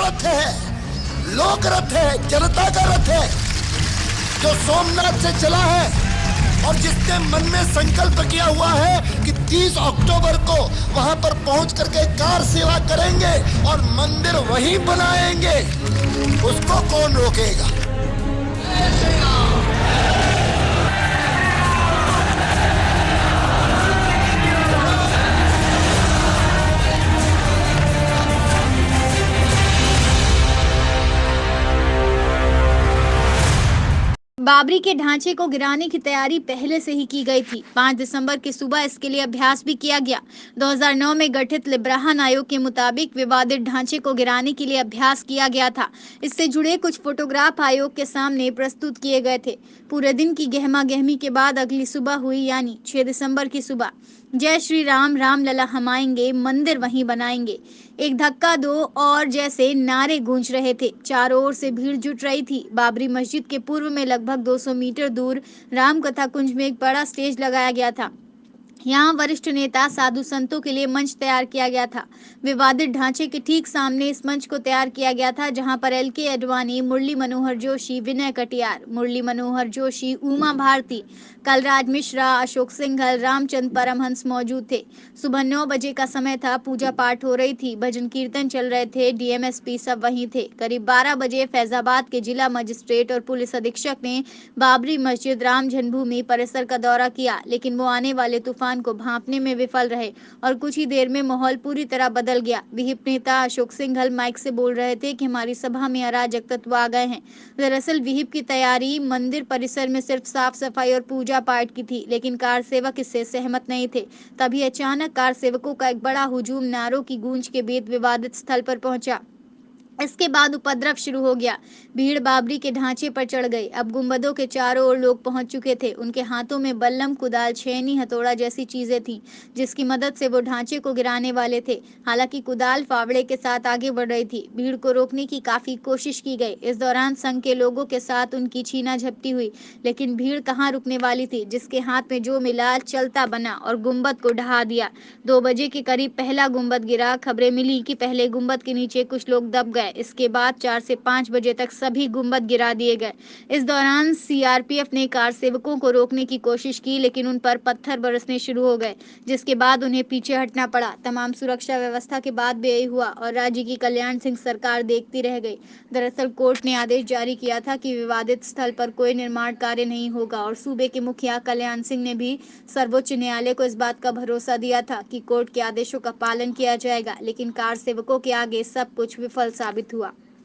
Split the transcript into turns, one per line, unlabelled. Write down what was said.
रथ है, लोक रथ है, जनता का रथ है, जो सोमनाथ से चला है और जिसने मन में संकल्प किया हुआ है कि 30 अक्टूबर को वहां पर पहुंच करके कार सेवा करेंगे और मंदिर वहीं बनाएंगे, उसको कौन रोकेगा।
बाबरी के ढांचे को गिराने की तैयारी पहले से ही की गई थी। 5 दिसंबर की सुबह इसके लिए अभ्यास भी किया गया। 2009 में गठित लिब्राहन आयोग के मुताबिक विवादित ढांचे को गिराने के लिए अभ्यास किया गया था। इससे जुड़े कुछ फोटोग्राफ आयोग के सामने प्रस्तुत किए गए थे। पूरे दिन की गहमा गहमी के बाद अगली सुबह हुई, यानी 6 दिसंबर की सुबह, जय श्री राम, रामलला हम आएंगे, मंदिर वहीं बनाएंगे, एक धक्का दो और जैसे नारे गूंज रहे थे। चारों ओर से भीड़ जुट रही थी। बाबरी मस्जिद के पूर्व में लगभग 200 मीटर दूर रामकथा कुंज में एक बड़ा स्टेज लगाया गया था। यहाँ वरिष्ठ नेता, साधु संतों के लिए मंच तैयार किया गया था। विवादित ढांचे के ठीक सामने इस मंच को तैयार किया गया था, जहां पर एल.के. आडवाणी, मुरली मनोहर जोशी, विनय कटियार, मुरली मनोहर जोशी, उमा भारती, कलराज मिश्रा, अशोक सिंघल, रामचंद्र परमहंस मौजूद थे। सुबह 9 बजे का समय था। पूजा पाठ हो रही थी, भजन कीर्तन चल रहे थे, डीएमएसपी सब वहीं थे। करीब 12 बजे फैजाबाद के जिला मजिस्ट्रेट और पुलिस अधीक्षक ने बाबरी मस्जिद, राम जन्मभूमि परिसर का दौरा किया, लेकिन वो आने वाले तूफान को भांपने में विफल रहे और कुछ ही देर में माहौल पूरी तरह बदल गया। विहिप नेता अशोक सिंघल माइक से बोल रहे थे कि हमारी सभा में अराजक तत्व आ गए हैं। दरअसल विहिप की तैयारी मंदिर परिसर में सिर्फ साफ सफाई और पूजा पाठ की थी, लेकिन कार सेवक इससे सहमत नहीं थे। तभी अचानक कार सेवकों का एक बड़ा हुजूम नारों की गूंज के बीच विवादित स्थल पर पहुंचा। इसके बाद उपद्रव शुरू हो गया। भीड़ बाबरी के ढांचे पर चढ़ गई। अब गुंबदों के चारों ओर लोग पहुंच चुके थे। उनके हाथों में बल्लम, कुदाल, छेनी, हथौड़ा जैसी चीजें थीं, जिसकी मदद से वो ढांचे को गिराने वाले थे। हालांकि कुदाल फावड़े के साथ आगे बढ़ रही थी। भीड़ को रोकने की काफी कोशिश की गई। इस दौरान संघ के लोगों के साथ उनकी छीना झपटी हुई, लेकिन भीड़ कहाँ रुकने वाली थी। जिसके हाथ में जो मिला चलता बना और गुंबद को ढहा दिया। 2 बजे के करीब पहला गुंबद गिरा। खबरें मिली कि पहले गुंबद के नीचे कुछ लोग दब गए। इसके बाद 4 से 5 बजे तक सभी गुंबद गिरा दिए गए। इस दौरान सीआरपीएफ ने कार सेवकों को रोकने की कोशिश की, लेकिन उन पर पत्थर बरसने शुरू हो गए, जिसके बाद उन्हें पीछे हटना पड़ा। तमाम सुरक्षा व्यवस्था के बाद भी यही हुआ और राज्य की कल्याण सिंह सरकार देखती रह गई। दरअसल कोर्ट ने आदेश जारी किया था कि विवादित स्थल पर कोई निर्माण कार्य नहीं होगा और सूबे के मुखिया कल्याण सिंह ने भी सर्वोच्च न्यायालय को इस बात का भरोसा दिया था कि कोर्ट के आदेशों का पालन किया जाएगा, लेकिन कार सेवकों के आगे सब कुछ विफल साबित हुआ।